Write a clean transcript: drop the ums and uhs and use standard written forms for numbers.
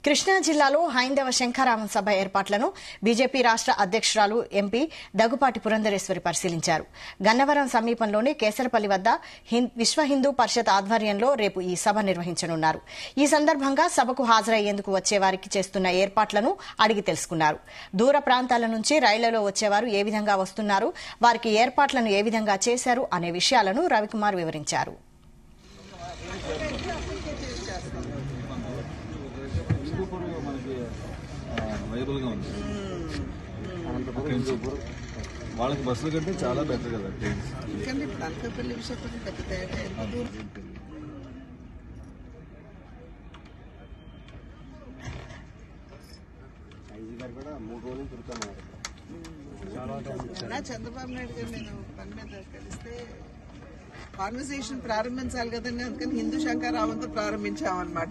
కృష్ణా జిల్లాలో హైందవ శంఖారావం సభ ఏర్పాట్లను బీజేపీ రాష్ట్ర అధ్యక్షురాలు ఎంపీ దగ్గుపాటి పురంధరేశ్వరి పరిశీలించారు. గన్నవరం సమీపంలోని కేసరపల్లి వద్ద విశ్వ హిందూ పరిషత్ ఆధ్వర్యంలో రేపు ఈ సభ నిర్వహించనున్నారు. ఈ సందర్భంగా సభకు హాజరయ్యేందుకు వచ్చేవారికి చేస్తున్న ఏర్పాట్లను అడిగి తెలుసుకున్నారు. దూర ప్రాంతాల నుంచి రైళ్లలో వచ్చేవారు ఏ విధంగా వస్తున్నారు, వారికి ఏర్పాట్లను ఏ విధంగా చేశారు అనే విషయాలను రవికుమార్ వివరించారు. వాళ్ళకి బస్సుల కంటే చాలా బెటర్ కదా. చంద్రబాబు నాయుడు గారు నేను పని మీద కలిస్తే కాన్వర్సేషన్ ప్రారంభించాలి కదండి, అందుకని హిందూ శంఖారావంతో ప్రారంభించామన్నమాట.